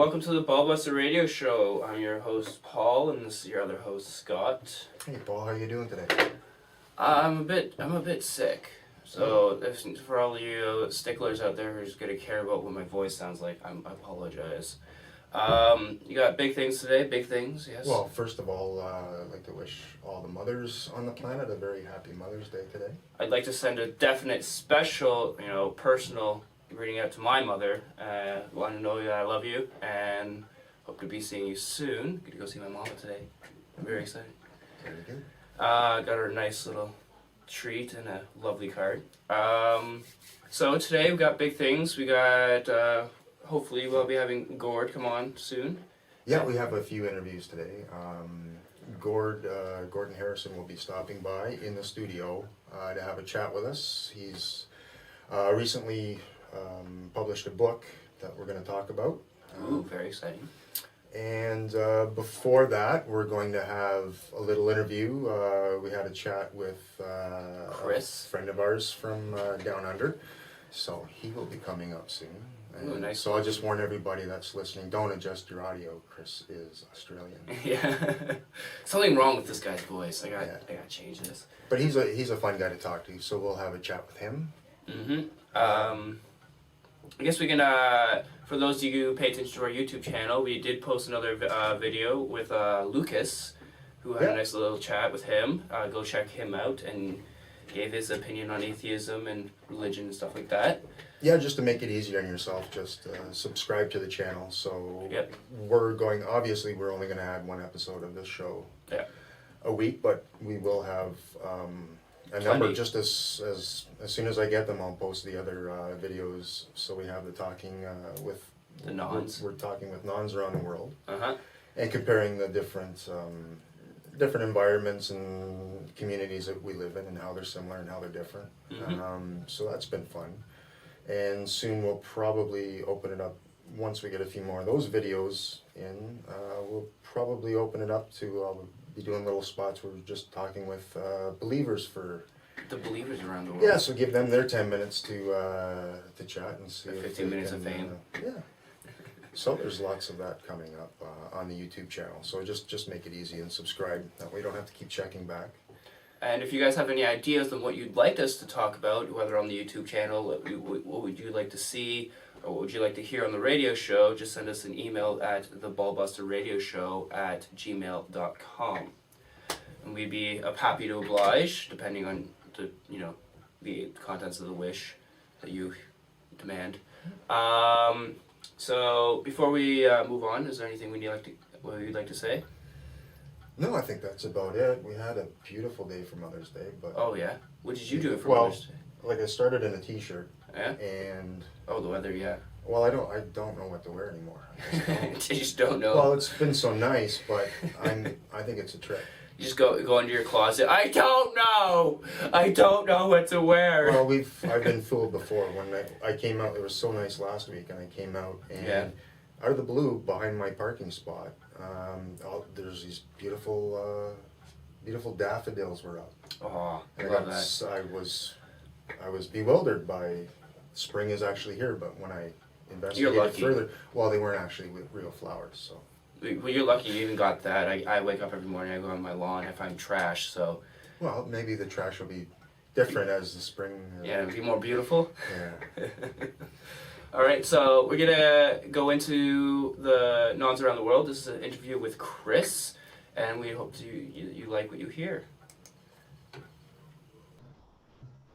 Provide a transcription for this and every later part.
welcome to the Baal Radio Show. I'm your host Paul, and this is your other host Scott. Hey Paul, how you doing today? I'm a bit sick. So for all you sticklers out there who's gonna care about what my voice sounds like, I apologize. You got big things today, big things, yes? Well, first of all, I'd like to wish all the mothers on the planet a very happy Mother's Day today. I'd like to send a definite special, personal greeting out to my mother. Want to know that I love you and hope to be seeing you soon. Get to go see my mama today. I'm very excited. Very good. Got her a nice little treat and a lovely card. So today we got big things. We got, hopefully we'll be having Gord come on soon. Yeah, we have a few interviews today. Gord Harrison will be stopping by in the studio to have a chat with us. He's recently published a book that we're going to talk about. Ooh, very exciting. And before that, we're going to have a little interview. We had a chat with Chris, a friend of ours from Down Under. So he will be coming up soon. Ooh, nice. So I'll just warn everybody that's listening, don't adjust your audio. Chris is Australian. Yeah. Something wrong with this guy's voice. I gotta change this. But he's a fun guy to talk to, so we'll have a chat with him. I guess we can, for those of you who pay attention to our YouTube channel, we did post another video with Lucas, who had a nice little chat with him. Go check him out, and gave his opinion on atheism and religion and stuff like that. Yeah, just to make it easier on yourself, just subscribe to the channel. So obviously we're only going to add one episode of this show a week, but we will have a number. Just as soon as I get them, I'll post the other videos. So we have the talking with the Nons. We're talking with Nons around the world, and comparing the different environments and communities that we live in, and how they're similar and how they're different. So that's been fun. And soon we'll probably open it up, once we get a few more of those videos in, we'll probably open it up to be doing little spots where we're just talking with believers for... The believers around the world. Yeah, so give them their 10 minutes to chat and see 15 minutes of fame. Yeah. So there's lots of that coming up on the YouTube channel. So just make it easy and subscribe. That way you don't have to keep checking back. And if you guys have any ideas on what you'd like us to talk about, whether on the YouTube channel, what would you like to see, or what would you like to hear on the radio show, just send us an email at theballbusterradioshow@gmail.com. And we'd be happy to oblige, depending on the contents of the wish that you demand. So before we move on, is there anything you'd like to say? No, I think that's about it. We had a beautiful day for Mother's Day, but... Oh yeah? What did you do for Mother's Day? Like I started in a t-shirt. Yeah? And... Oh, the weather, yeah. Well, I don't know what to wear anymore. You just don't know? Well, it's been so nice, but I think it's a trick. You just go into your closet. I don't know what to wear. Well, I've been fooled before. When I came out, it was so nice last week, and I came out, and out of the blue, behind my parking spot, there's these beautiful daffodils were up. Oh, and love that. I was bewildered by spring is actually here, but when I investigated further, well, they weren't actually real flowers, so. Well, you're lucky you even got that. I wake up every morning, I go on my lawn, I find trash, so... Well, maybe the trash will be different as the spring... Yeah, it'll be more beautiful. Yeah. Alright, so we're gonna go into the Nons Around the World. This is an interview with Chris, and we hope you like what you hear.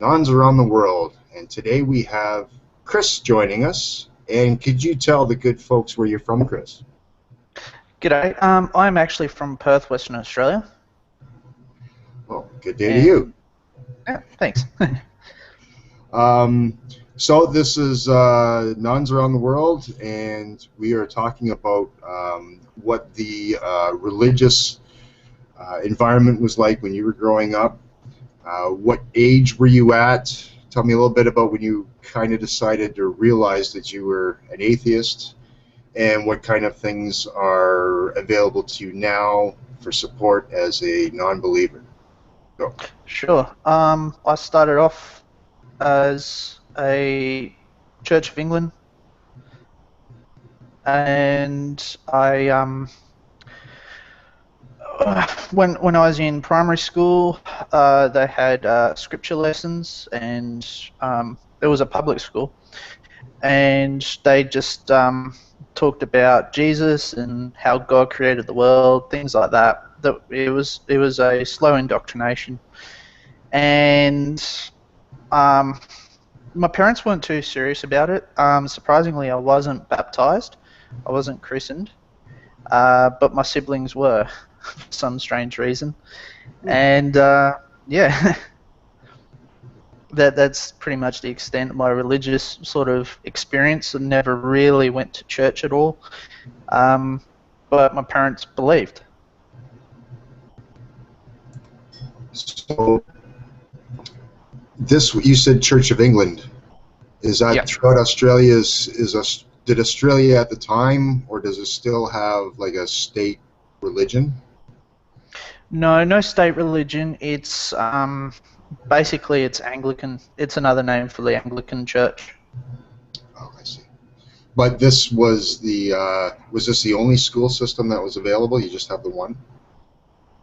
Nons Around the World, and today we have Chris joining us. And could you tell the good folks where you're from, Chris? G'day. I'm actually from Perth, Western Australia. Well, good day to you. Yeah, thanks. So this is Nons Around the World, and we are talking about what the religious environment was like when you were growing up. What age were you at? Tell me a little bit about when you kind of decided or realized that you were an atheist, and what kind of things are available to you now for support as a non-believer. Go. Sure. I started off as a Church of England and when I was in primary school, they had scripture lessons, and it was a public school, and they just talked about Jesus and how God created the world, things like that. It was a slow indoctrination, and my parents weren't too serious about it. Surprisingly, I wasn't baptized, I wasn't christened, but my siblings were for some strange reason, and yeah. That's pretty much the extent of my religious sort of experience. I never really went to church at all, but my parents believed. So this, you said Church of England. Is that Yeah. throughout Australia? Did Australia at the time, or does it still have like a state religion? No state religion. It's basically it's Anglican. It's another name for the Anglican Church. Oh, I see. But this was was this the only school system that was available? You just have the one?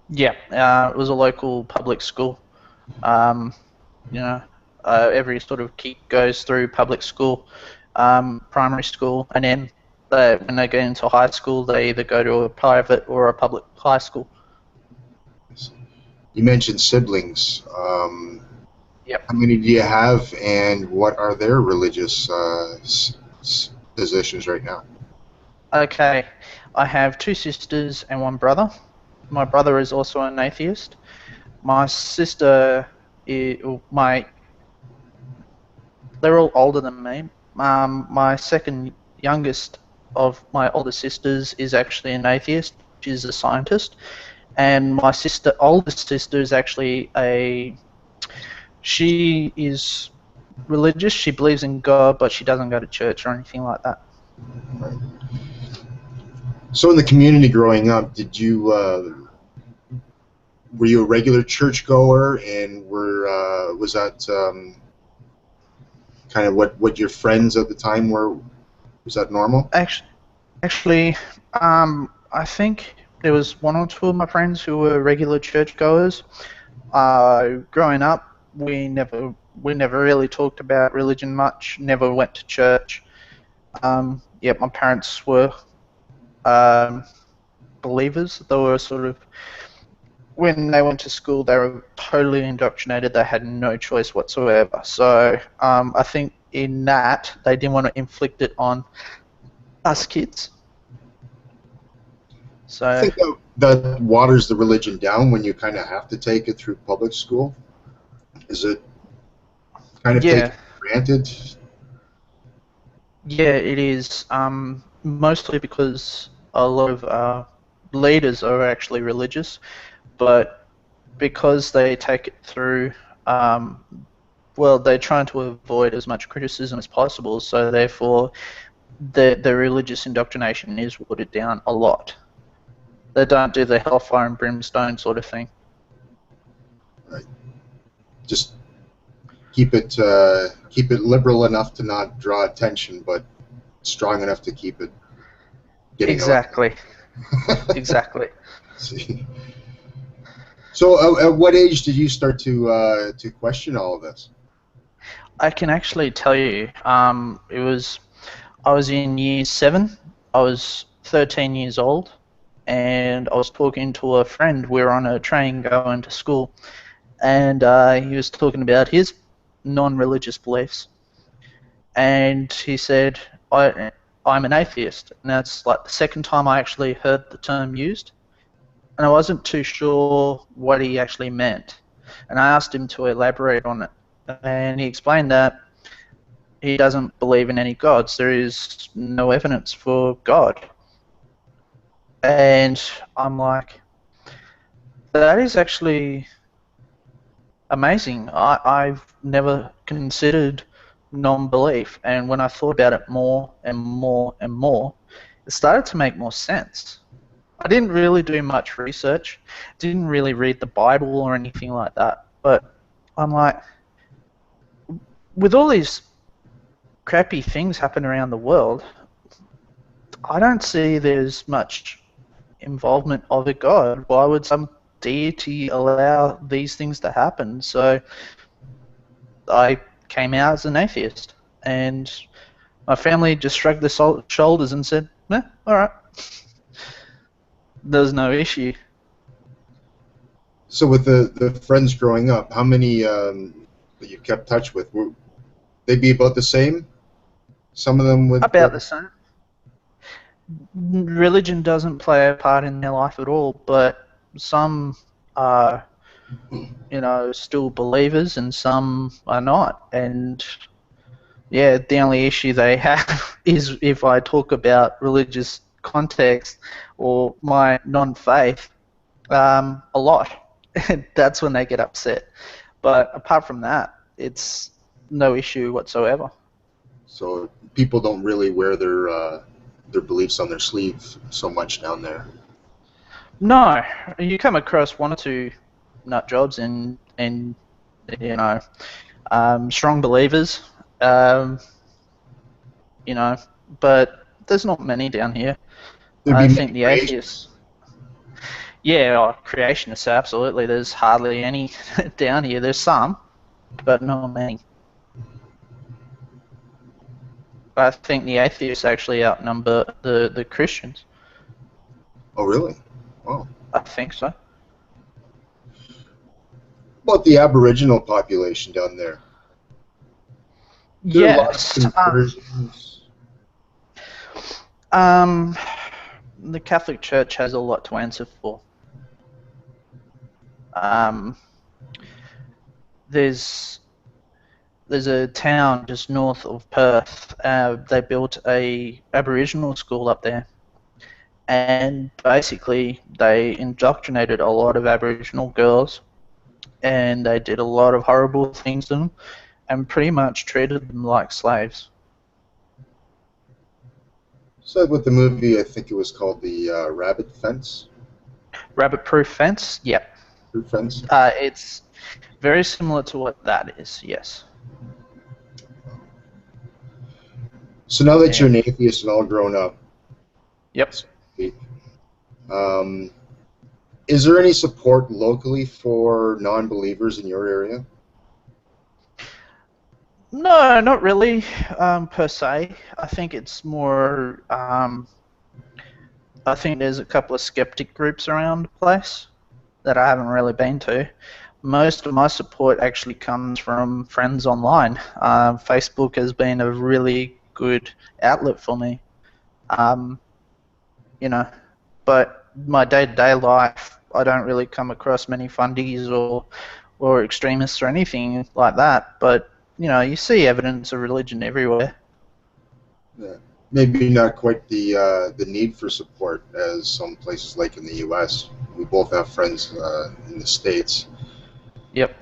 Yeah, it was a local public school. Um, you know, every sort of kid goes through public school, primary school, and then when they get into high school, they either go to a private or a public high school. You mentioned siblings. Yep. How many do you have, and what are their religious positions right now? Okay, I have two sisters and one brother. My brother is also an atheist. My sister is they're all older than me. My second youngest of my older sisters is actually an atheist. She's a scientist, and my oldest sister is actually she is religious. She believes in God, but she doesn't go to church or anything like that. Right. So in the community growing up, did you were you a regular churchgoer, and was that kind of what your friends at the time were? Was that normal? Actually, I think there was one or two of my friends who were regular churchgoers. Growing up, we never really talked about religion much. Never went to church. Yeah, my parents were believers. They were sort of, when they went to school, they were totally indoctrinated. They had no choice whatsoever. So I think in that, they didn't want to inflict it on us kids. So I think that waters the religion down when you kind of have to take it through public school. Is it kind of taken for granted? Yeah, it is. Mostly because a lot of leaders are actually religious, but because they take it through, well, they're trying to avoid as much criticism as possible, so therefore the religious indoctrination is watered down a lot. They don't do the hellfire and brimstone sort of thing. Right. Just keep it liberal enough to not draw attention, but strong enough to keep it getting Exactly. Exactly. See. So, at what age did you start to question all of this? I can actually tell you. I was in year 7. I was 13 years old, and I was talking to a friend. We were on a train going to school, and he was talking about his non-religious beliefs. And he said, I'm an atheist. And that's like the second time I actually heard the term used. And I wasn't too sure what he actually meant. And I asked him to elaborate on it. And he explained that he doesn't believe in any gods. There is no evidence for God. And I'm like, that is actually amazing. I've never considered non-belief, and when I thought about it more and more and more, it started to make more sense. I didn't really do much research, didn't really read the Bible or anything like that, but I'm like, with all these crappy things happening around the world, I don't see there's much involvement of a god. Why would some deity allow these things to happen? So I came out as an atheist, and my family just shrugged their shoulders and said, all right. There's no issue. So with the friends growing up, how many that you kept touch with? Would they be about the same? Some of them would... About the same. Religion doesn't play a part in their life at all, but some are, still believers and some are not. And yeah, the only issue they have is if I talk about religious context or my non-faith a lot. That's when they get upset. But apart from that, it's no issue whatsoever. So people don't really wear their beliefs on their sleeve so much down there. No, you come across one or two nut jobs and strong believers, but there's not many down here. I think the atheists. Yeah, creationists, absolutely. There's hardly any down here. There's some, but not many. I think the atheists actually outnumber the Christians. Oh, really? Wow. I think so. What about the Aboriginal population down there? Yes. The Catholic Church has a lot to answer for. There's a town just north of Perth. They built a Aboriginal school up there, and basically they indoctrinated a lot of Aboriginal girls, and they did a lot of horrible things to them, and pretty much treated them like slaves. So with the movie, I think it was called the Rabbit Fence. Rabbit-proof fence? Yep. Proof fence. It's very similar to what that is. Yes. So now that you're an atheist and all grown up, yep. Is there any support locally for non-believers in your area? No, not really, per se. I think it's more. I think there's a couple of skeptic groups around the place that I haven't really been to. Most of my support actually comes from friends online. Facebook has been a really good outlet for me. But my day-to-day life, I don't really come across many fundies or extremists or anything like that. But you see evidence of religion everywhere. Yeah. Maybe not quite the need for support as some places like in the U.S. We both have friends in the States. Yep.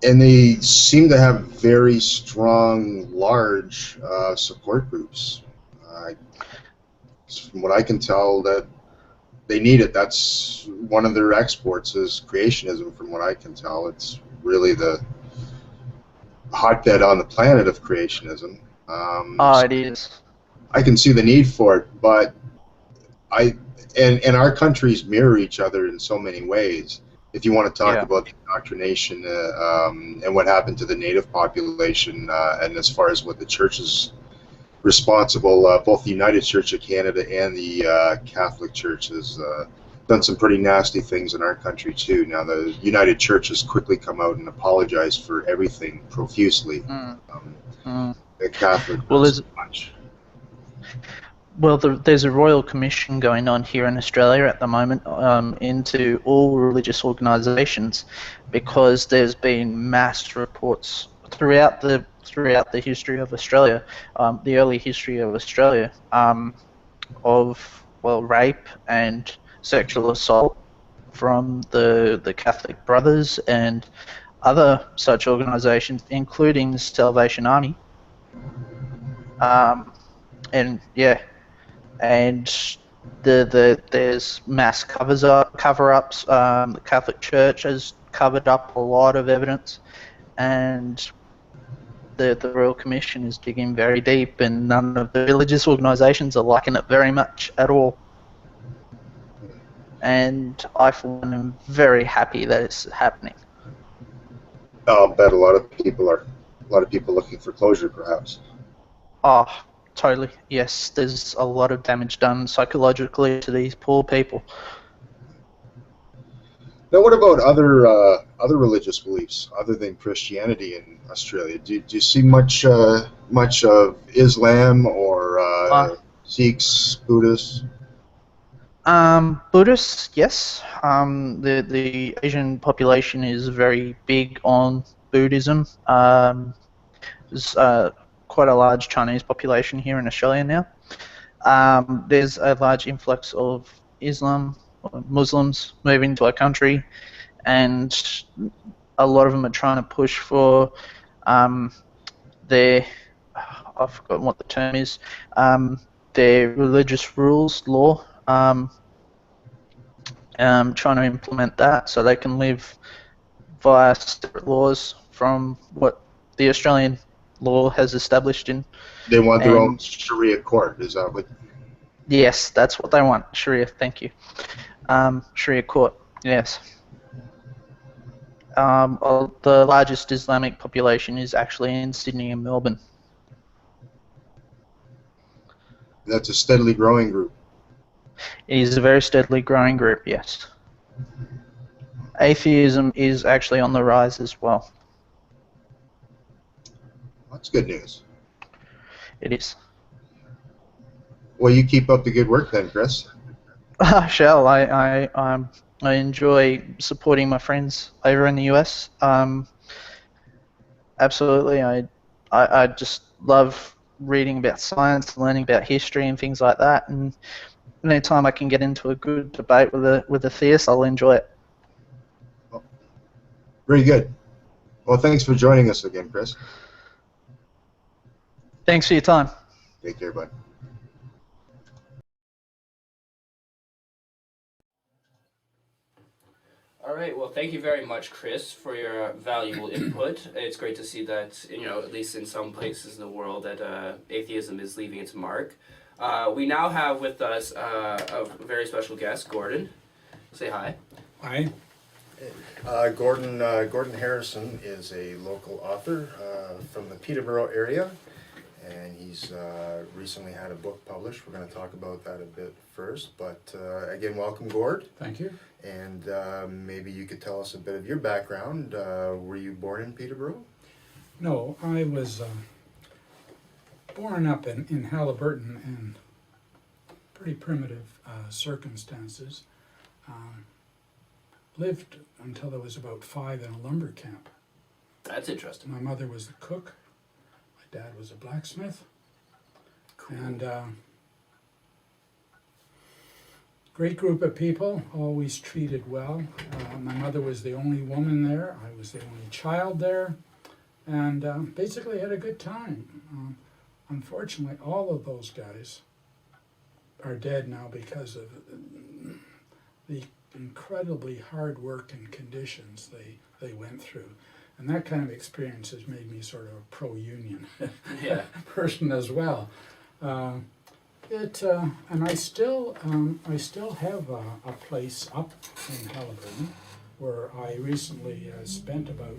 And they seem to have very strong, large support groups. From what I can tell, that they need it. That's one of their exports is creationism. From what I can tell, it's really the hotbed on the planet of creationism. It is. I can see the need for it, but and our countries mirror each other in so many ways. If you want to talk about the indoctrination and what happened to the native population, and as far as what the church is responsible, both the United Church of Canada and the Catholic Church has done some pretty nasty things in our country too. Now the United Church has quickly come out and apologized for everything profusely. The Catholic much. Well, there's a royal commission going on here in Australia at the moment into all religious organisations, because there's been mass reports throughout the history of Australia, the early history of Australia, of rape and sexual assault from the Catholic Brothers and other such organisations, including the Salvation Army. And there's mass cover-ups. The Catholic Church has covered up a lot of evidence, and the Royal Commission is digging very deep, and none of the religious organisations are liking it very much at all. And I, for one, am very happy that it's happening. I'll bet a lot of people looking for closure, perhaps. Oh, totally. Yes, there's a lot of damage done psychologically to these poor people. Now, what about other religious beliefs other than Christianity in Australia? Do you see much of Islam or Sikhs, Buddhists? Buddhists, yes. The Asian population is very big on Buddhism. There's quite a large Chinese population here in Australia now. There's a large influx of Islam, or Muslims moving to our country, and a lot of them are trying to push for their, I've forgotten what the term is, their religious rules, law, trying to implement that so they can live via separate laws from what the Australian law has established in. They want their own Sharia court, is that what? Yes, that's what they want. Sharia, thank you. Sharia court, yes. The largest Islamic population is actually in Sydney and Melbourne. That's a steadily growing group. It is a very steadily growing group, yes. Atheism is actually on the rise as well. That's good news. It is. Well, you keep up the good work then, Chris. I shall. I enjoy supporting my friends over in the US. Absolutely. I just love reading about science, learning about history and things like that. And anytime I can get into a good debate with a theist, I'll enjoy it. Very good. Well, thanks for joining us again, Chris. Thanks for your time. Take care, bud. All right. Well, thank you very much, Chris, for your valuable input. It's great to see that, at least in some places in the world, that atheism is leaving its mark. We now have with us a very special guest, Gordon. Say hi. Hi. Gordon Harrison is a local author from the Peterborough area, and he's recently had a book published. We're going to talk about that a bit first, but again, welcome, Gord. Thank you. And maybe you could tell us a bit of your background. Were you born in Peterborough? No, I was born up in Halliburton in pretty primitive circumstances. Lived until I was about 5 in a lumber camp. That's interesting. My mother was the cook. My dad was a blacksmith. Cool. And great group of people, always treated well. My mother was the only woman there. I was the only child there. And basically had a good time. Unfortunately, all of those guys are dead now because of the incredibly hard work and conditions they went through. And that kind of experience has made me sort of a pro-union person as well. And I still have a place up in Halliburton where I recently spent about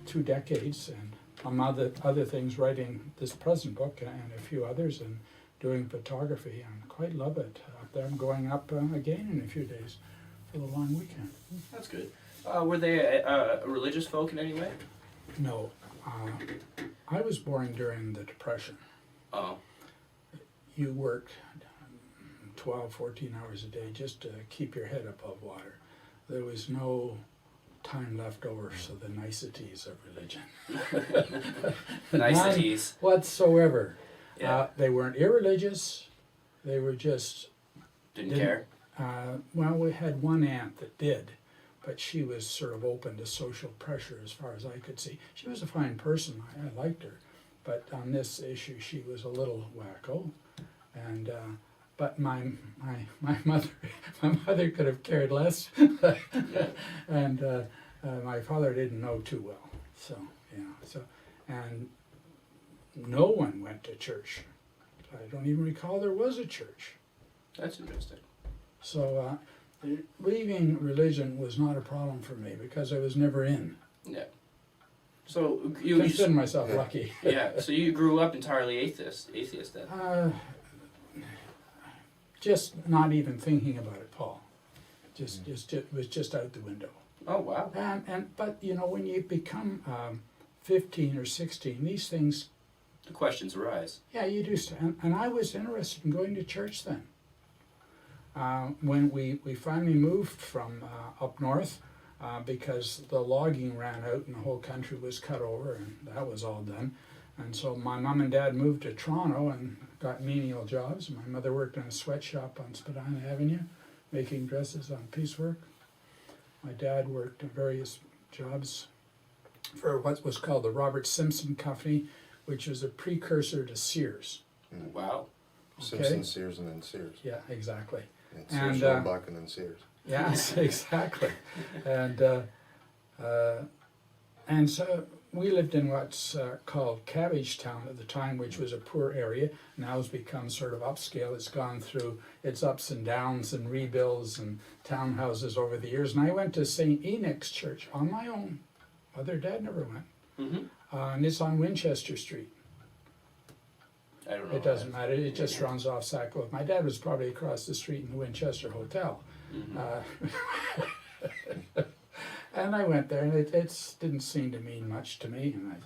2 decades, and among other things, writing this present book and a few others, and doing photography, and quite love it up there. I'm going up again in a few days for the long weekend. That's good. Were they a religious folk in any way? No, I was born during the Depression. Oh. You worked 12, 14 hours a day just to keep your head above water. There was no time left over for the niceties of religion. Niceties. None whatsoever. Yeah. They weren't irreligious. They were just... Didn't care? Well, we had one aunt that did, but she was sort of open to social pressure as far as I could see. She was a fine person. I liked her. But on this issue, she was a little wacko. And but my mother could have cared less, and my father didn't know too well. So yeah. So and no one went to church. I don't even recall there was a church. That's interesting. So leaving religion was not a problem for me because I was never in. Yeah. So I you consider myself lucky. yeah. So you grew up entirely atheist then. Just not even thinking about it, Paul. It was just out the window. Oh wow. But you know, when you become 15 or 16, these things, The questions arise. yeah, you do. And I was interested in going to church then. When we finally moved from up north, because the logging ran out and the whole country was cut over, and that was all done. And so my mom and dad moved to Toronto and got menial jobs. My mother worked in a sweatshop on Spadina Avenue, making dresses on piecework. My dad worked in various jobs for what was called the Robert Simpson Company, which was a precursor to Sears. Wow. Simpson, Sears, and then Sears. Yeah, exactly. And Sears, And, Roebuck, and then Sears. Yes, exactly. And so we lived in what's called Cabbage Town at the time, which was a poor area. Now it's become sort of upscale. It's gone through its ups and downs and rebuilds and townhouses over the years. And I went to St. Enoch's Church on my own. Mother and Dad never went. Mm-hmm. And it's on Winchester Street. I don't know. It doesn't matter. It just runs off Sackcliffe. My dad was probably across the street in the Winchester Hotel. And I went there, and it didn't seem to mean much to me. And I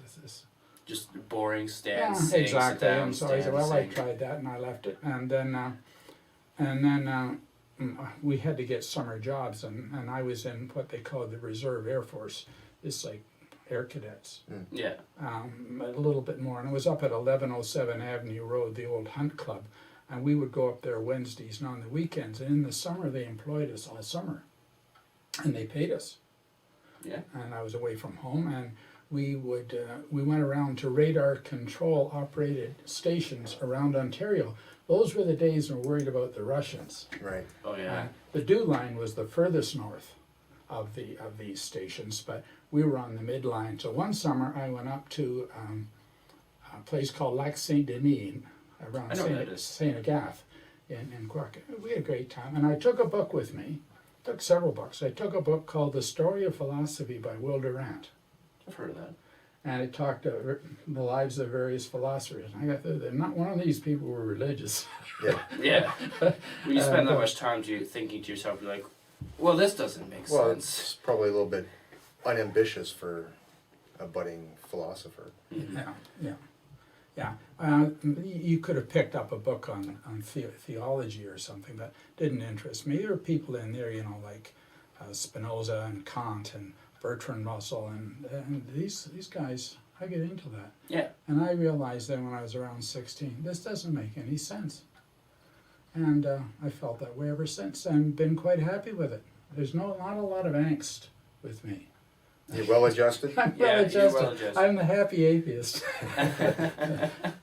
Just boring stand. yeah, sing, exactly. Sit down, And so I said, stand, well, I sing. tried that, and I left it. And then we had to get summer jobs, and I was in what they called the Reserve Air Force. It's like air cadets. Yeah. A little bit more, and it was up at 1107 Avenue Road, the old Hunt Club, and we would go up there Wednesdays and on the weekends, and in the summer they employed us all summer, and they paid us. Yeah. And I was away from home, and we went around to radar control operated stations around Ontario. Those were the days when we were worried about the Russians. Right. Oh yeah. The Dew Line was the furthest north of these stations, but we were on the midline. So one summer I went up to a place called Lac Saint Denis around I know where that is. Saint Agathe in Quebec. We had a great time, and I took a book with me. Took several books. I took a book called The Story of Philosophy by Will Durant, I've heard of that. and it talked about the lives of various philosophers. And I got through there. Not one of these people were religious. Yeah. Yeah. When you spend that much time thinking to yourself, you're like, well, this doesn't make Well, sense. it's probably a little bit unambitious for a budding philosopher. Yeah. You could have picked up a book on theology or something that didn't interest me. There are people in there, you know, like Spinoza and Kant and Bertrand Russell, and these guys, I get into that. Yeah. And I realized then when I was around 16, this doesn't make any sense. And I felt that way ever since, and been quite happy with it. There's not a lot of angst with me. You're well adjusted? I'm Yeah, well you're adjusted. well adjusted. I'm the happy atheist.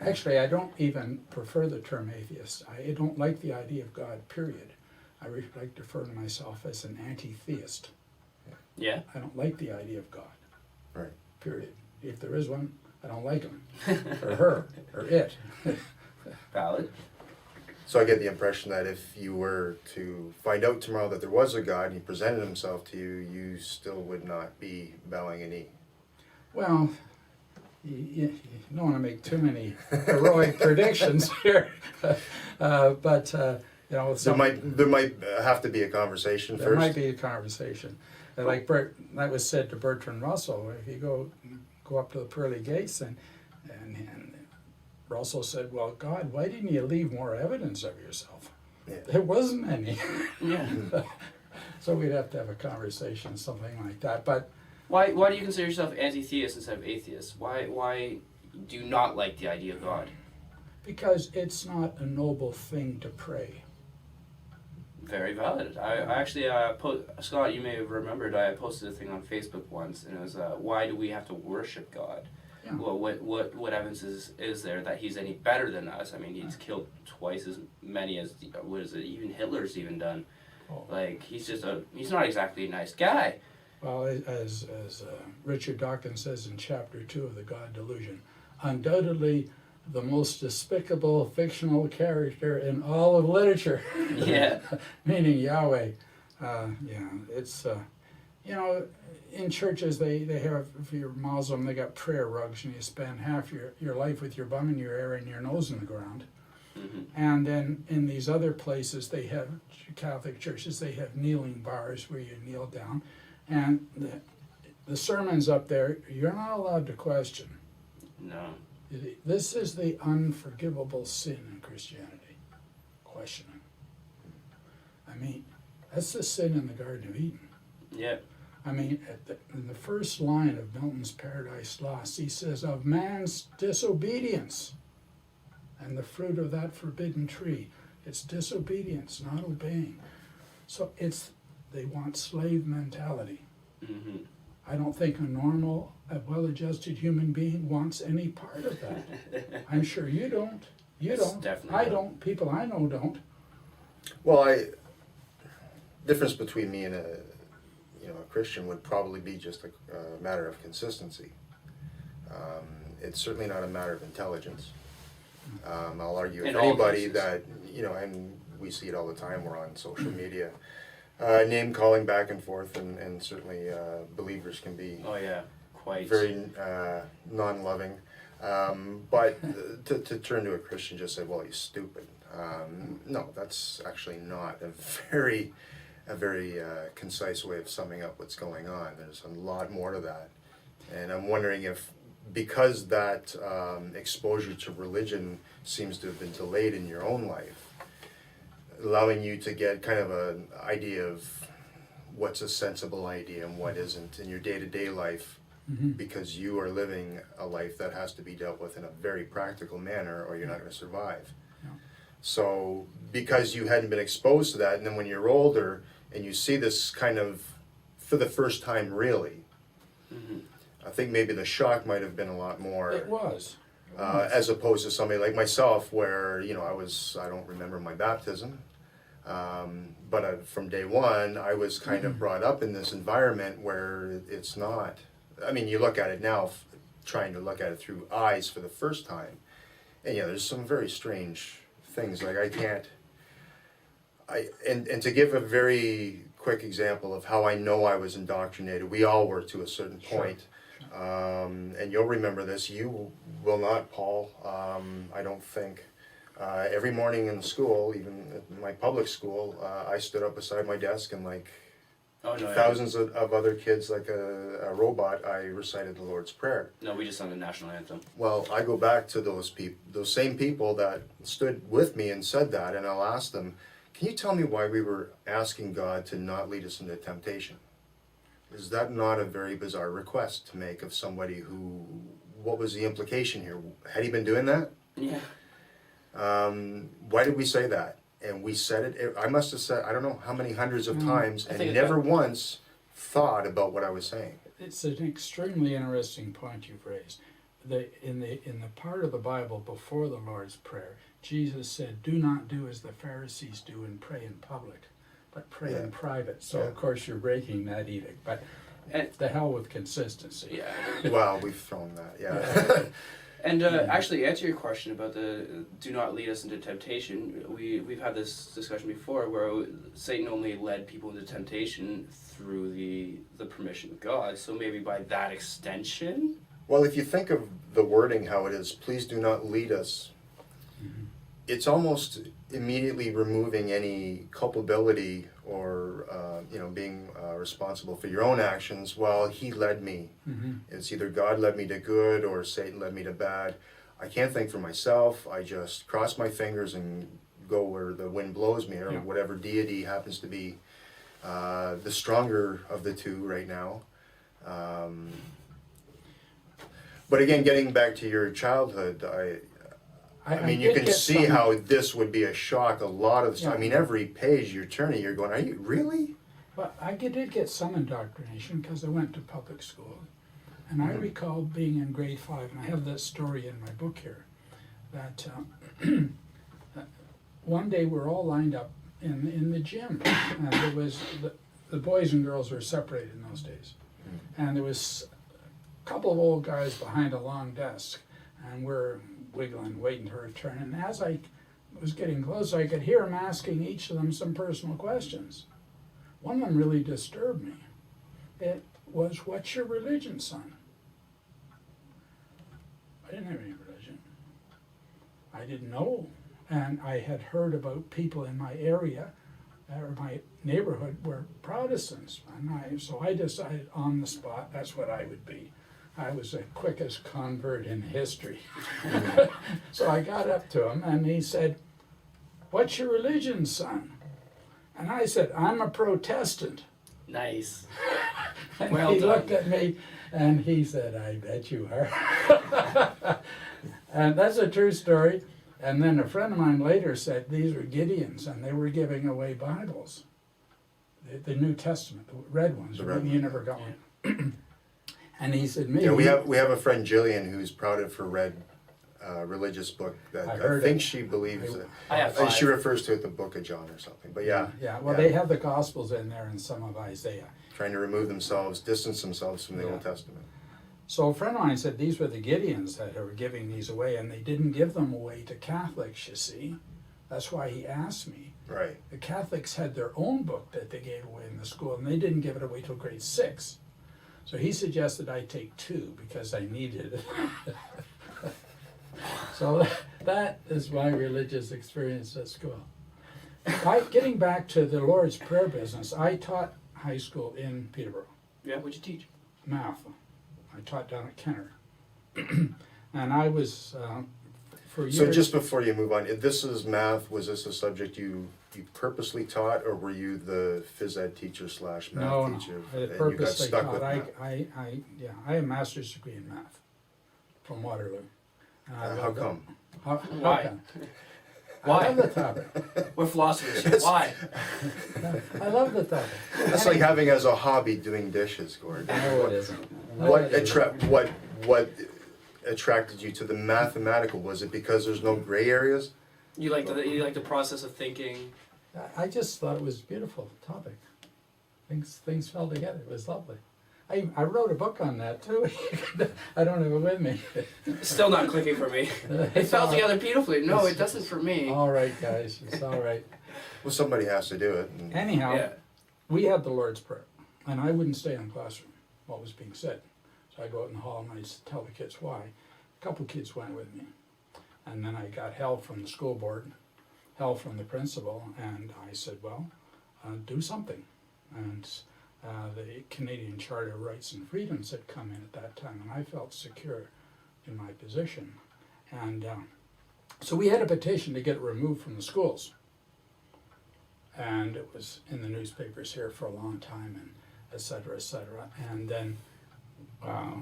Actually, I don't even prefer the term atheist. I don't like the idea of God, period. I like to refer to myself as an anti-theist. Yeah. I don't like the idea of God, Right. period. If there is one, I don't like him, or her, or it. Valid. So I get the impression that if you were to find out tomorrow that there was a God and he presented himself to you, you still would not be bowing a knee. Well, you don't want to make too many heroic predictions here, but you know, There might have to be a conversation there first. might be a conversation. Like that was said to Bertrand Russell. If you go up to the pearly gates, and Russell said, "Well, God, why didn't you leave more evidence of yourself?" Yeah. There wasn't any. Yeah. So we'd have to have a conversation, something like that. But Why do you consider yourself anti-theist instead of atheist? Why do you not like the idea of God? because it's not a noble thing to pray. Very valid. I actually, Scott, you may have remembered, I posted a thing on Facebook once, and it was, why do we have to worship God? Yeah. Well, what evidence is there that he's any better than us? I mean, he's killed twice as many as, even Hitler's even done. Oh. Like, he's not exactly a nice guy. Well, as Richard Dawkins says in chapter 2 of The God Delusion, undoubtedly the most despicable fictional character in all of literature. Yeah. Meaning Yahweh. It's, in churches they have, if you're Muslim, they got prayer rugs, and you spend half your life with your bum in your ear and your nose in the ground. Mm-hmm. And then in these other places, they have, Catholic churches, they have kneeling bars where you kneel down. And the sermons up there, you're not allowed to question. No. This is the unforgivable sin in Christianity, questioning. I mean, that's the sin in the Garden of Eden. Yeah. I mean, in the first line of Milton's Paradise Lost, he says, of man's disobedience and the fruit of that forbidden tree. It's disobedience, not obeying. So they want slave mentality. Mm-hmm. I don't think a normal, a well-adjusted human being wants any part of that. I'm sure you don't. You don't. Definitely I not. don't. People I know don't. Well, difference between me and a Christian would probably be just a matter of consistency. It's certainly not a matter of intelligence. I'll argue with In all anybody cases. that, and we see it all the time, we're on social media, name calling back and forth, and certainly believers can be Oh yeah. Quite. very non-loving. But to turn to a Christian, just say, well, he's stupid. No, that's actually not a very concise way of summing up what's going on. There's a lot more to that. And I'm wondering if, because that exposure to religion seems to have been delayed in your own life, allowing you to get kind of an idea of what's a sensible idea and what isn't in your day-to-day life, Mm-hmm. because you are living a life that has to be dealt with in a very practical manner, or you're not going to survive. Yeah. So because you hadn't been exposed to that, and then when you're older and you see this kind of for the first time, really, Mm-hmm. I think maybe the shock might have been a lot more, It was. as opposed to somebody like myself, where I don't remember my baptism, but from day one I was kind of brought up in this environment where it's not. I mean, you look at it now, trying to look at it through eyes for the first time, and there's some very strange things. Like and to give a very quick example of how I know I was indoctrinated, we all were to a certain point. And you'll remember this, you will not, Paul, I don't think. Every morning in school, even at my public school, I stood up beside my desk and Oh no. thousands of other kids, like a robot, I recited the Lord's Prayer. No, we just sung the national anthem. Well, I go back to those same people that stood with me and said that, and I'll ask them, can you tell me why we were asking God to not lead us into temptation? Is that not a very bizarre request to make of somebody who, what was the implication here? Had he been doing that? Yeah. Why did we say that? And we said it, I must have said, I don't know how many hundreds of times, I and think never once thought about what I was saying. It's an extremely interesting point you've raised. In the part of the Bible before the Lord's Prayer, Jesus said, "Do not do as the Pharisees do and pray in public, but pray in private." So of course you're breaking that edict. But the hell with consistency. Yeah. Well, we've thrown that, yeah. And actually, answer your question about the do not lead us into temptation. We've had this discussion before, where Satan only led people into temptation through the permission of God. So maybe by that extension. Well, if you think of the wording how it is, please do not lead us, it's almost immediately removing any culpability or being responsible for your own actions. Well, he led me. Mm-hmm. It's either God led me to good or Satan led me to bad. I can't think for myself. I just cross my fingers and go where the wind blows me, or whatever deity happens to be the stronger of the two right now. But again, getting back to your childhood, I mean, you can see how this would be a shock. A lot of the time, I mean, every page you're turning, you're going, "Are you really?" But I did get some indoctrination because I went to public school, and I recall being in grade 5, and I have that story in my book here, that one day we're all lined up in the gym, and there was the boys and girls were separated in those days. And there was a couple of old guys behind a long desk, and we're wiggling, waiting for her turn. And as I was getting closer, I could hear them asking each of them some personal questions. One of them really disturbed me. It was, "What's your religion, son?" I didn't have any religion. I didn't know. And I had heard about people in my area, or my neighborhood, were Protestants. And so I decided on the spot that's what I would be. I was the quickest convert in history. So I got up to him and he said, "What's your religion, son?" And I said, "I'm a Protestant." Nice. And Well he done. looked at me and he said, "I bet you are." And that's a true story. And then a friend of mine later said these were Gideons and they were giving away Bibles. The New Testament, the red ones. The red You one. never got one. And he said, "Me." Yeah, we have a friend Jillian who's proud of her red religious book that I I heard think it. she believes it. I have She 5. refers to it the Book of John or something. But yeah, Yeah, well, they have the Gospels in there and some of Isaiah. trying to remove themselves, distance themselves from the Yeah. Old Testament. So a friend of mine said these were the Gideons that were giving these away, and they didn't give them away to Catholics, you see. That's why he asked me. Right. The Catholics had their own book that they gave away in the school, and they didn't give it away till grade 6. So he suggested I take 2 because I needed it. So that is my religious experience at school. Getting back to the Lord's Prayer business, I taught high school in Peterborough. Yeah, what'd you teach? Math. I taught down at Kenner. And I was, for years... So just before you move on, if this is math, was this a subject you purposely taught, or were you the phys ed teacher / math No, teacher? I And you got purposely stuck taught. with math? I have a master's degree in math from Waterloo. And I How love it. come? How Why? come? Why? I love the topic. We're philosophers here. Why? I love the topic. That's like having as a hobby doing dishes, Gord. No, it isn't. What attracted you to the mathematical? Was it because there's no gray areas? You like the process of thinking. I just thought it was a beautiful topic. Things fell together. It was lovely. I wrote a book on that too. I don't have it with me. Still not clicking for me. It fell together beautifully. No, it doesn't for me. All right, guys, it's all right. Well, somebody has to do it. And Anyhow, Yeah. we had the Lord's Prayer, and I wouldn't stay in the classroom what was being said. So I go out in the hall and I tell the kids why. A couple kids went with me, and then I got help from the school board, help from the principal, and I said, well, do something. And the Canadian Charter of Rights and Freedoms had come in at that time, and I felt secure in my position. And so we had a petition to get it removed from the schools. And it was in the newspapers here for a long time, and et cetera, et cetera. And then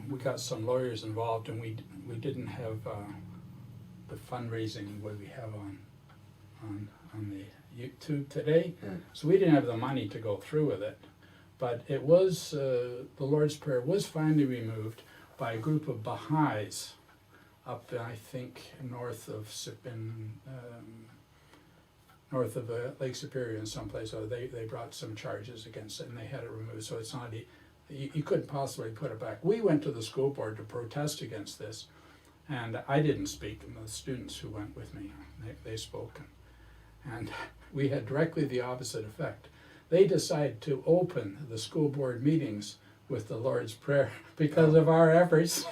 we got some lawyers involved, and we didn't have the fundraising way we have on the YouTube today. So we didn't have the money to go through with it. But it was, the Lord's Prayer was finally removed by a group of Baha'is up, I think, north of Lake Superior in some place. So they brought some charges against it and they had it removed. So it's not, you couldn't possibly put it back. We went to the school board to protest against this, and I didn't speak, and the students who went with me, they spoke. And we had directly the opposite effect. They decided to open the school board meetings with the Lord's Prayer because of our efforts.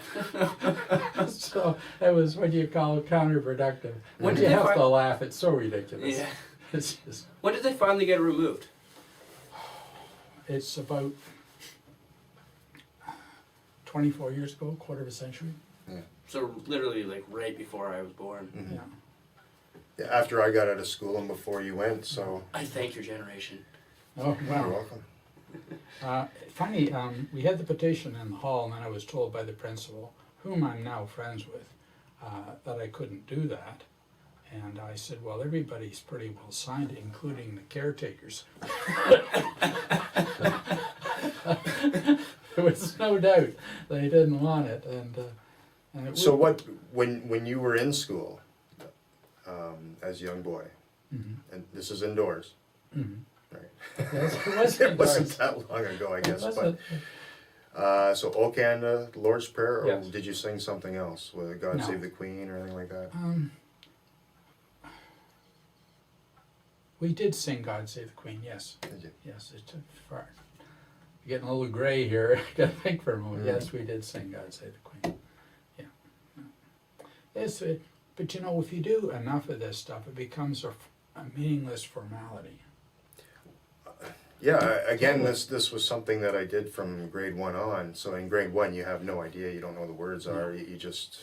So it was what you call counterproductive. When You did they have fi- to laugh, it's so ridiculous. Yeah. It's just, When did they finally get it removed? it's about 24 years ago, quarter of a century. So literally like right before I was born. Yeah. Yeah, after I got out of school and before you went, so I thank your generation. Oh, you're wow. welcome. Funny, we had the petition in the hall, and then I was told by the principal, whom I'm now friends with, that I couldn't do that. And I said, well, everybody's pretty well signed, including the caretakers. There was no doubt they didn't want it. And it So would- when you were in school, as a young boy, Mhm. and this is indoors, Mhm. Right. Yes, it wasn't. It wasn't that long ago, I guess. wasn't. But so O Canada, Lord's Prayer, or Yes. did you sing something else? With God No. Save the Queen or anything like that? We did sing "God Save the Queen." Yes, Did you? yes. It's far. Getting a little gray here. Gotta think for a moment. Mm. Yes, we did sing "God Save the Queen." Yeah. Yes, but you know, if you do enough of this stuff, it becomes a meaningless formality. Yeah, again, this was something that I did from grade 1 on. So in grade 1, you have no idea, you don't know the words are, you just,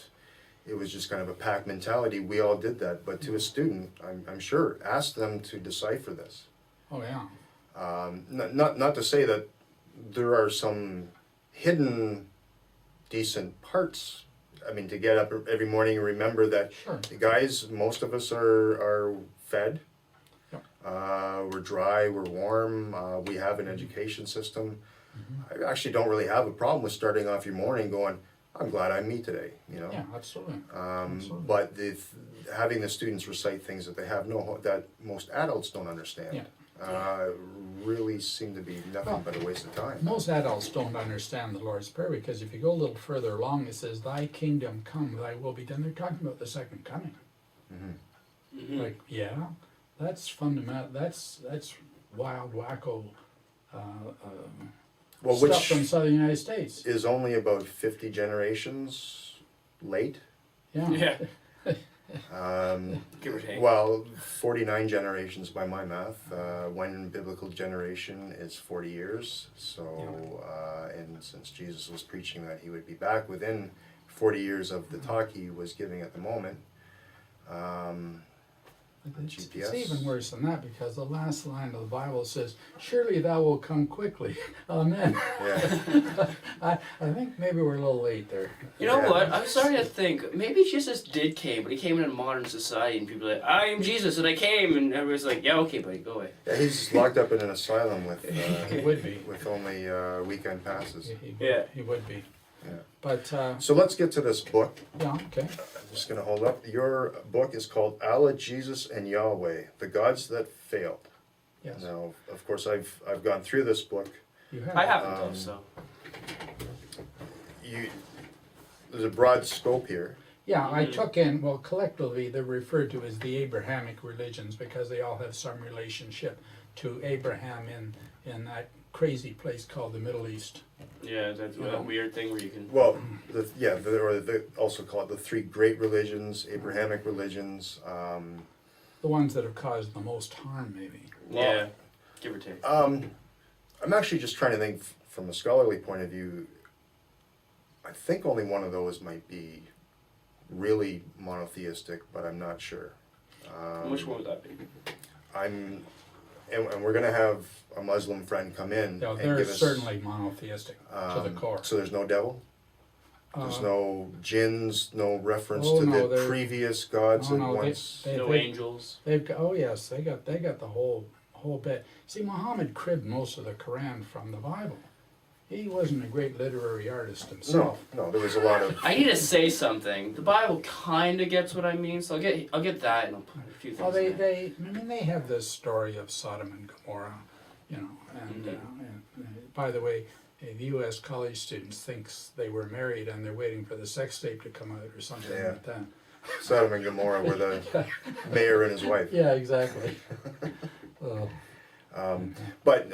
it was just kind of a pack mentality. We all did that, but to a student, I'm sure, ask them to decipher this. Oh yeah. Not to say that there are some hidden decent parts. I mean, to get up every morning and remember that, Sure. guys, most of us are fed. Yep. We're dry, we're warm, we have an education system. I actually don't really have a problem with starting off your morning going, I'm glad I'm me today, you know? Yeah, absolutely. Absolutely. But having the students recite things that they have that most adults don't understand, really seem to be nothing but a waste of time. Most adults don't understand the Lord's Prayer because if you go a little further along, it says, "Thy kingdom come, thy will be done." They're talking about the second coming. Like, yeah, that's fundamental. That's wild, wacko Well, stuff which from southern United States. is only about 50 generations late. Yeah. Yeah. Um, Give or take. Well, 49 generations by my math. One biblical generation is 40 years. So, and since Jesus was preaching that he would be back within 40 years of the talk he was giving at the moment, It's GPS. even worse than that because the last line of the Bible says, "Surely thou will come quickly." Amen. yeah, I think maybe we're a little late there. You know Yeah. what? I'm starting to think maybe Jesus did came, but he came in a modern society, and people are like, "I am Jesus, and I came," and everybody's like, "Yeah, okay, buddy, go away." yeah, he's locked up in an asylum with He would be. with only weekend passes. Yeah. He would be. Yeah. But, So let's get to this book. yeah, okay. I'm just going to hold up. Your book is called Allah, Jesus, and Yahweh, The Gods That Failed. Yes. Now, of course, I've gone through this book. You have. I haven't though, so. There's a broad scope here. Yeah, I took in, well, collectively, they're referred to as the Abrahamic religions because they all have some relationship to Abraham in that crazy place called the Middle East. Yeah, that's that weird thing where you can. Well, they also call it the three great religions, Abrahamic religions. The ones that have caused the most harm, maybe. Yeah, give or take. I'm actually just trying to think from a scholarly point of view. I think only one of those might be really monotheistic, but I'm not sure. Which one would that be? And we're going to have a Muslim friend come in No, and they're give us... certainly monotheistic to the core. So there's no devil? There's no jinns, no reference oh, to no, the they're- previous gods Oh, that no, once... No angels. They've got, oh yes, they got the whole bit. See, Muhammad cribbed most of the Quran from the Bible. He wasn't a great literary artist No, himself. there was a lot of... I need to say something. The Bible kind of gets what I mean, so I'll get that and I'll put a few things. Well, in there. they have this story of Sodom and Gomorrah, you know, and by the way, the U.S. college students thinks they were married and they're waiting for the sex tape to come out or something Yeah. like that. Sodom and Gomorrah were the mayor and his wife. Yeah, exactly. But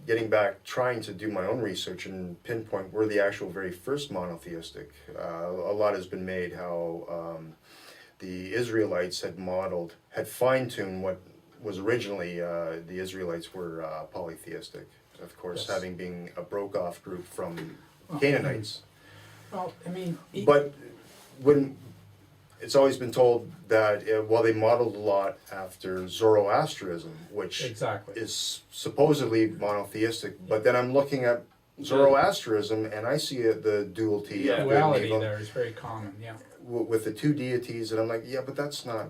getting back, trying to do my own research and pinpoint where the actual very first monotheistic, a lot has been made how the Israelites had fine-tuned what was originally, the Israelites were polytheistic, of course, Yes. having been a broke-off group from Canaanites. Well, I mean, But when it's always been told that, they modeled a lot after Zoroastrianism, which exactly. is supposedly monotheistic, but then I'm looking at Zoroastrianism and I see the duality Yeah. of good and Duality evil there is very common. Yeah. with the two deities, and I'm like, yeah, but that's not.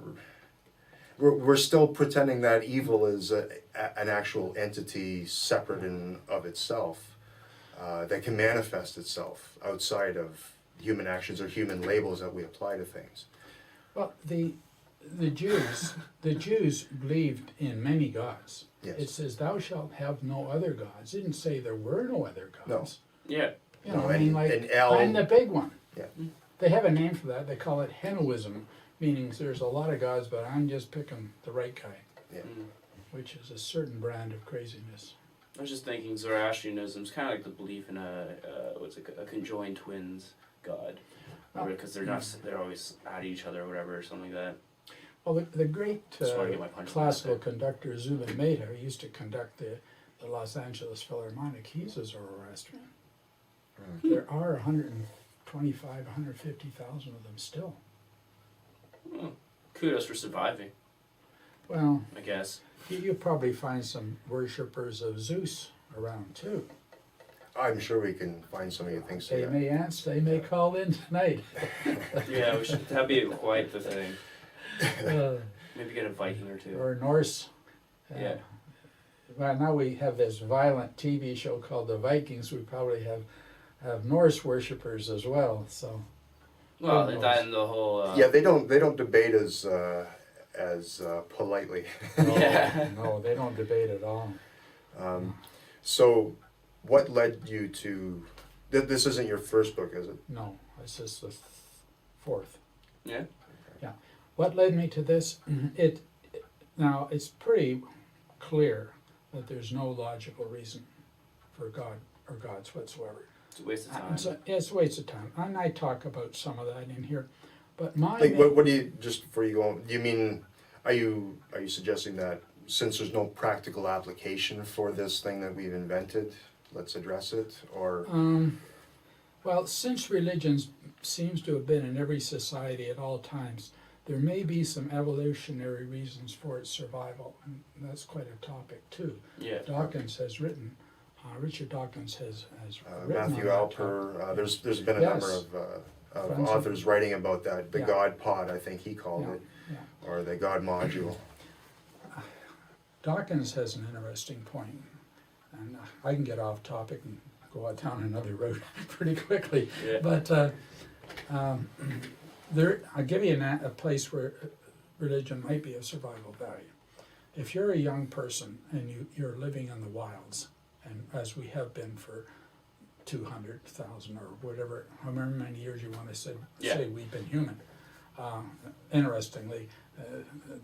We're still pretending that evil is an actual entity separate in of itself that can manifest itself outside of human actions or human labels that we apply to things. Well, the Jews believed in many gods. Yes. It says, "Thou shalt have no other gods." It didn't say there were no other gods. Yeah. You know, No, I mean, and- like, and El- I'm the big one. Yeah. They have a name for that. They call it Henoism, meaning there's a lot of gods, but I'm just picking the right guy, Yeah. which is a certain brand of craziness. I was just thinking Zoroastrianism is kind of like the belief in a conjoined twins god, Oh. because they're always at each other or whatever or something like that. Well, the great Just wanna get my punch classical on that conductor Zubin Mehta, who used to conduct the Los Angeles Philharmonic, he's a Zoroastrian. There are 125, 150,000 of them still. Well, kudos for surviving, Well, I guess. you'll probably find some worshippers of Zeus around too. I'm sure we can find somebody who thinks so. They Yeah. may answer, they may call in tonight. Yeah, that'd be quite the thing. Uh, Maybe get a Viking or two. or Norse. Yeah. Well, now we have this violent TV show called The Vikings. We probably have Norse worshippers as well. So Well, Who knows? that and the whole. Yeah, they don't debate as politely. Yeah. no, they don't debate at all. So, what led you to? This isn't your first book, is it? No, this is the fourth. Yeah. Yeah. What led me to this? Now it's pretty clear that there's no logical reason for God or gods whatsoever. It's a waste of time. It's a waste of time. And I talk about some of that in here. But my Like, what do you, just before you go on, do you mean, are you suggesting that since there's no practical application for this thing that we've invented, let's address it, or? Well, since religion seems to have been in every society at all times, there may be some evolutionary reasons for its survival, and that's quite a topic too. Yeah. Dawkins has written, Richard Dawkins has written Matthew on that topic. Alper, there's been a Yes. number of Friends of- authors writing about that, the Yeah. God Pod, I think he called Yeah, it, yeah. or the God Module. Dawkins has an interesting point, and I can get off topic and go out down another road pretty quickly. Yeah. But I'll give you a place where religion might be of survival value. If you're a young person and you're living in the wilds, and as we have been for 200,000 or whatever, however many years you want to say we've been human. Interestingly,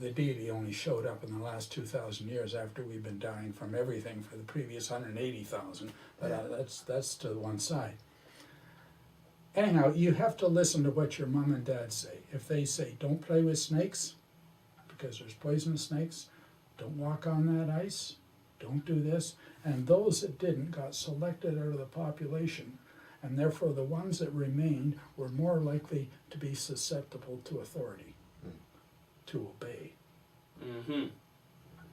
the deity only showed up in the last 2,000 years after we've been dying from everything for the previous 180,000. But that's to one side. Anyhow, you have to listen to what your mom and dad say. If they say, don't play with snakes, because there's poisonous snakes, don't walk on that ice, don't do this, and those that didn't got selected out of the population, and therefore the ones that remained were more likely to be susceptible to authority, to obey. Mm-hmm.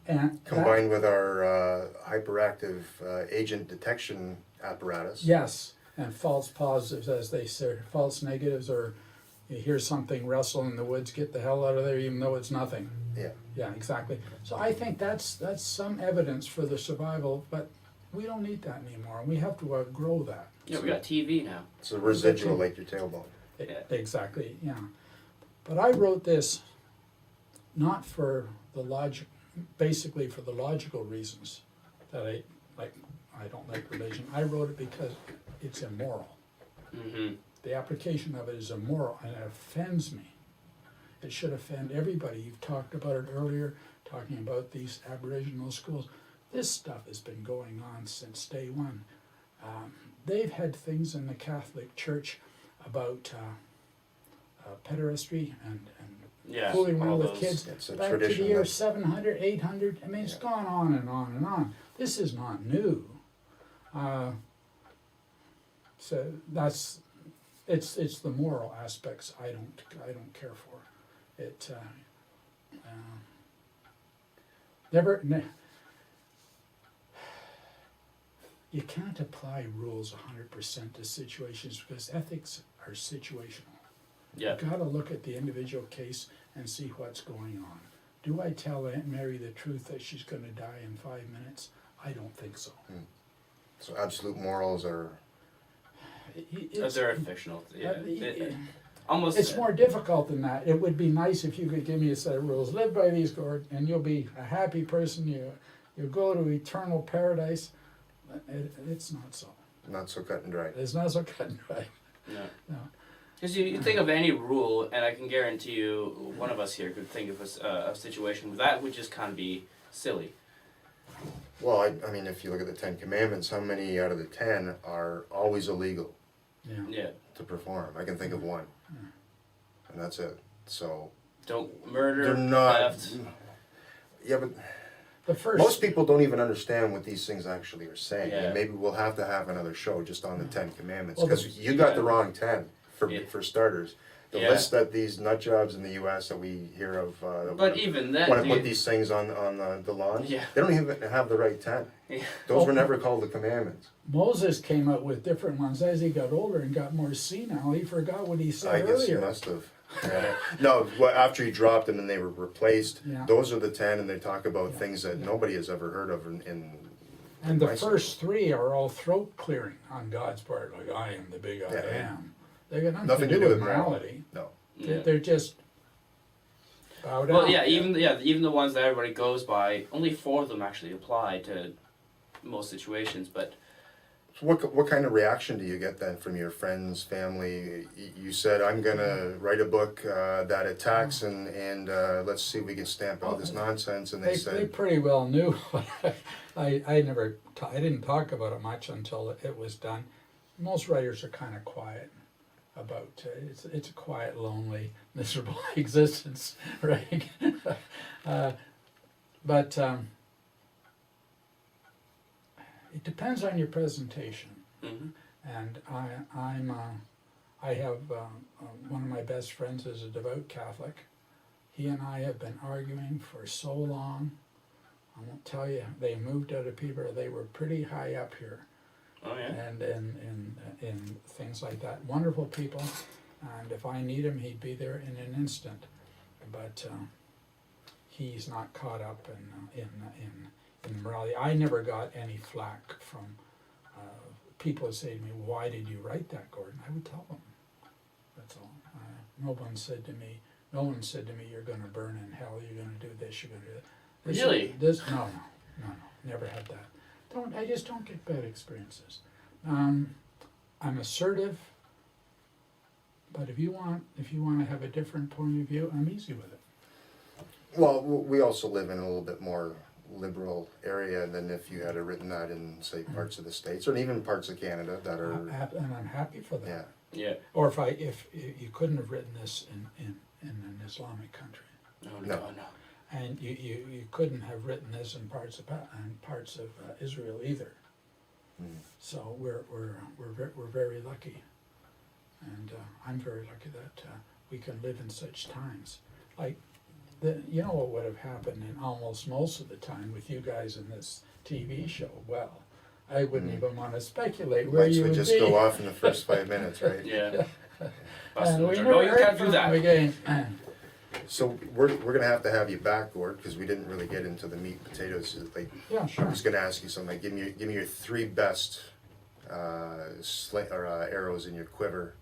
And Combined with our hyperactive agent detection apparatus. yes, and false positives, as they say, false negatives, or you hear something rustle in the woods, get the hell out of there, even though it's nothing. Yeah. Yeah, exactly. So I think that's some evidence for the survival, but we don't need that anymore. We have to outgrow that. Yeah, we got TV now. It's a residual like your tailbone. Yeah. Exactly, yeah. But I wrote this not for basically for the logical reasons that I don't like religion. I wrote it because it's immoral. Mm-hmm. The application of it is immoral and it offends me. It should offend everybody. You've talked about it earlier, talking about these Aboriginal schools. This stuff has been going on since day one. They've had things in the Catholic Church about pederasty and Yeah. fooling all around with those. kids It's a back to the tradition year that- 700, 800. I mean, it's Yeah. gone on and on and on. This is not new. So it's the moral aspects I don't care for. It you can't apply rules 100% to situations because ethics are situational. Yeah. You've got to look at the individual case and see what's going on. Do I tell Aunt Mary the truth that she's going to die in 5 minutes? I don't think so. So absolute morals are. It's- They're fictional. Yeah. almost. It's more difficult than that. It would be nice if you could give me a set of rules. Live by these, Gord, and you'll be a happy person. You'll go to eternal paradise. It's not so. Not so cut and dry. It's not so cut and dry. No. Because you think of any rule, and I can guarantee you, one of us here could think of a situation where that would just kind of be silly. Well, I mean, if you look at the 10 Commandments, how many out of the 10 are always illegal Yeah. to perform? I can think of one, and that's it. So Don't murder. they're not. Theft. Yeah, but The first. most people don't even understand what these things actually are saying. Yeah. And maybe we'll have to have another show just on the 10 Commandments, Well, because you got the wrong 10 Yeah. for starters. The Yeah. list that these nut jobs in the U.S. that we hear of, But even then, want to put dude, these things on the lawn, Yeah. they don't even have the right 10. Yeah. Those were never called the commandments. Moses came up with different ones as he got older and got more senile. He forgot what he said I guess he earlier. must have. Yeah. No, after he dropped them and they were replaced, Yeah. those are the 10, and they talk about Yeah. things that nobody has ever heard of in And the my first three are all throat clearing on God's part, like I am the big I Yeah. am. They got nothing to do with morality. No. Yeah. They're just bowed Well, out. yeah, even the ones that everybody goes by, only 4 of them actually apply to most situations. But So what kind of reaction do you get then from your friends, family? You said, I'm going to write a book that attacks and let's see if we can stamp out this nonsense. And they They said, pretty well knew. I didn't talk about it much until it was done. Most writers are kind of quiet about it's a quiet, lonely, miserable existence, right? But it depends on your presentation. mhm. And I have one of my best friends is a devout Catholic. He and I have been arguing for so long. I won't tell you. They moved out of Peterborough. They were pretty high up here, Oh yeah. and in things like that. Wonderful people, and if I need him, he'd be there in an instant. But he's not caught up in morality. I never got any flack from people who say to me, "Why did you write that, Gordon?" I would tell them. That's all. No one said to me, "You're going to burn in hell. You're going to do this. You're going to do that." Really? No. Never had that. I just don't get bad experiences. I'm assertive, but if you want to have a different point of view, I'm easy with it. well, we also live in a little bit more liberal area than if you had written that in, say, parts of the States or even parts of Canada that are, And I'm happy for that. yeah. Yeah. Or if you couldn't have written this in an Islamic country, No. and you couldn't have written this in parts of Israel either. Mm. So we're very lucky, and I'm very lucky that we can live in such times. Like, you know what would have happened in almost most of the time with you guys in this TV show? Well, I wouldn't even want to speculate where Lights you would would just be. go off in the first 5 minutes, right? Yeah. And we No, never you heard can't from do them that. again. So we're gonna have to have you back, Gord, because we didn't really get into the meat and potatoes. Like, Yeah, I'm sure. just gonna ask you something. Like, give me your 3 best arrows in your quiver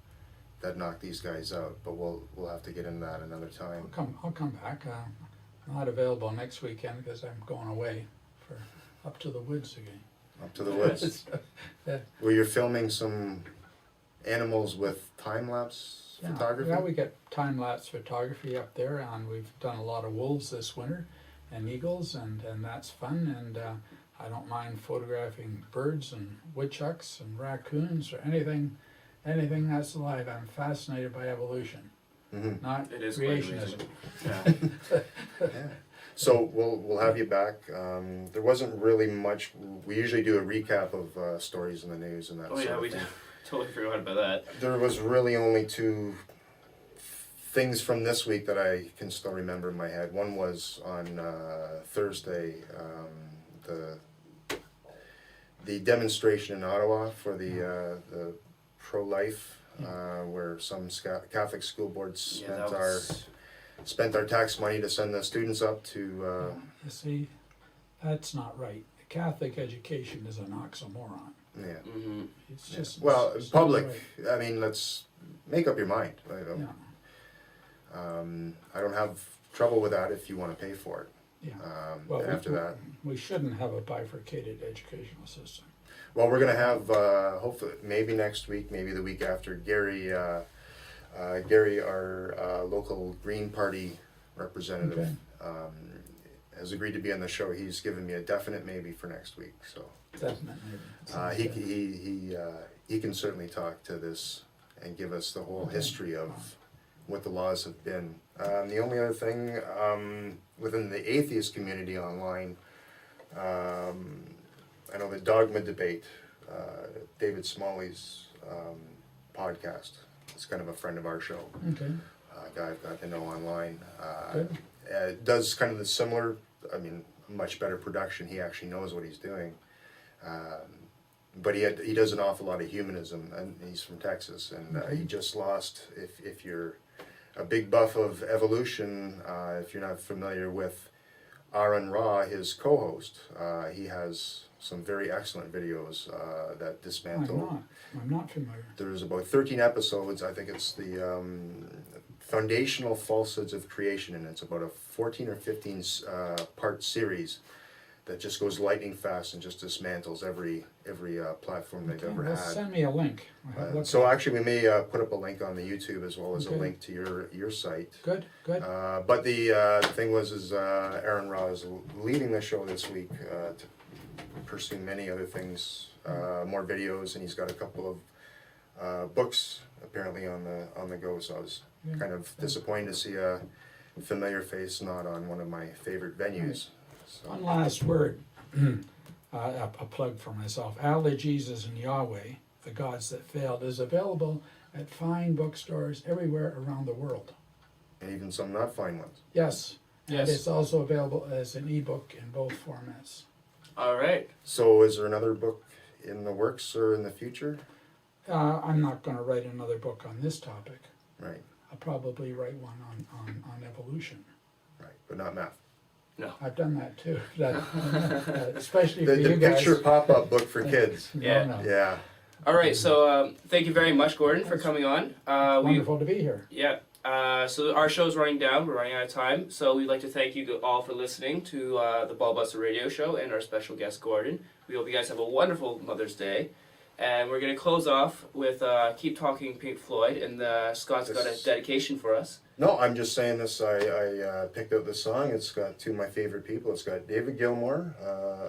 that knock these guys out. But we'll have to get into that another time. I'll come back. I'm not available next weekend because I'm going away for up to the woods again. Up to the woods. Where you're filming some animals with time lapse photography. Yeah, we get time lapse photography up there, and we've done a lot of wolves this winter, and eagles, and that's fun. And I don't mind photographing birds and woodchucks and raccoons or anything that's alive. I'm fascinated by evolution, Mm-hmm. not It is quite creationism. amazing. Yeah. Yeah. So we'll have you back. There wasn't really much. We usually do a recap of stories in the news and that. Oh sort yeah, of we thing. totally forgot about that. There was really only 2 things from this week that I can still remember in my head. One was on Thursday, the demonstration in Ottawa for the pro-life, where some Catholic school boards Yeah, that was. spent our tax money to send the students up to. You see, that's not right. Catholic education is an oxymoron. Yeah. Mm-hmm. It's just Well, it's not public. right. I mean, let's make up your mind. Yeah. I don't have trouble with that if you want to pay for it. Yeah. And after that, we shouldn't have a bifurcated educational system. well, we're going to have, hopefully, maybe next week, maybe the week after, Gary, our local Green Party representative, has agreed to be on the show. He's given me a definite maybe for next week. So Definitely. he can certainly talk to this and give us the whole history of what the laws have been. The only other thing, within the atheist community online, I know the Dogma Debate, David Smalley's podcast. It's kind of a friend of our show. Okay. Guy I've got to know online. Good. Does kind of the similar, I mean, much better production. He actually knows what he's doing. But he does an awful lot of humanism, and he's from Texas, and he just lost, if you're a big buff of evolution, if you're not familiar with Aaron Ra, his co-host, he has some very excellent videos that dismantle. I'm not familiar. There's about 13 episodes. I think it's the Foundational Falsehoods of Creation, and it's about a 14 or 15 part series that just goes lightning fast and just dismantles every platform they've ever Well, had. send me a link. I'll have a look So at it. actually, we may put up a link on the YouTube as well as a link to your site. Good. But the thing is Aaron Ra is leading the show this week to pursue many other things, more videos, and he's got a couple of books apparently on the go. So I was kind of disappointed to see a familiar face not on one of my favorite venues. So. One last word, a plug for myself. Allah, Jesus, and Yahweh, the Gods That Failed, is available at fine bookstores everywhere around the world. And even some not fine ones. Yes. And Yes. it's also available as an ebook in both formats. All right. So is there another book in the works or in the future? I'm not going to write another book on this topic. Right, I'll probably write one on evolution. right, but not math. I've done that too. Especially for The you guys. picture pop-up book for kids. Yeah. No. Yeah. All right. So thank you very much, Gordon, for coming on. Wonderful to be here. Yeah. So our show's running down. We're running out of time. So we'd like to thank you all for listening to the Ballbuster Radio Show and our special guest, Gordon. We hope you guys have a wonderful Mother's Day. And we're going to close off with Keep Talking Pink Floyd. And Scott's got a dedication for us. No, I'm just saying this. I picked out this song. It's got two of my favorite people. It's got David Gilmour,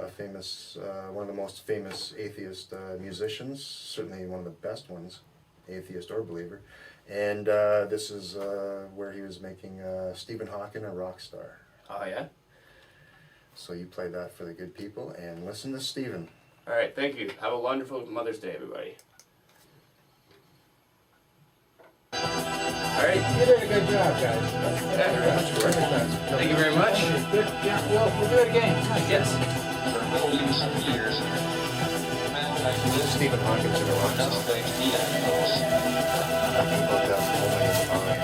a famous, one of the most famous atheist musicians, certainly one of the best ones, atheist or believer. And this is where he was making Stephen Hawking a rock star. Oh, yeah? So you play that for the good people and listen to Stephen. All right. Thank you. Have a wonderful Mother's Day, everybody. All right. You did a good job, guys. Yeah, very much, Gordon. Thank you very much. Good. Yeah, we'll do it again. Yes. For millions of years, mankind lived Stephen Hawking's in a rock star. contemplating the animals. Talking about that whole mankind.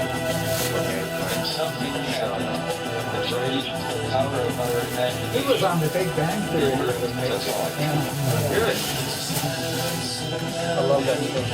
Something happened. Betrayed the power of our imagination. He was on the Big Bang Theory. That's all. Yeah. Good. I love that stuff.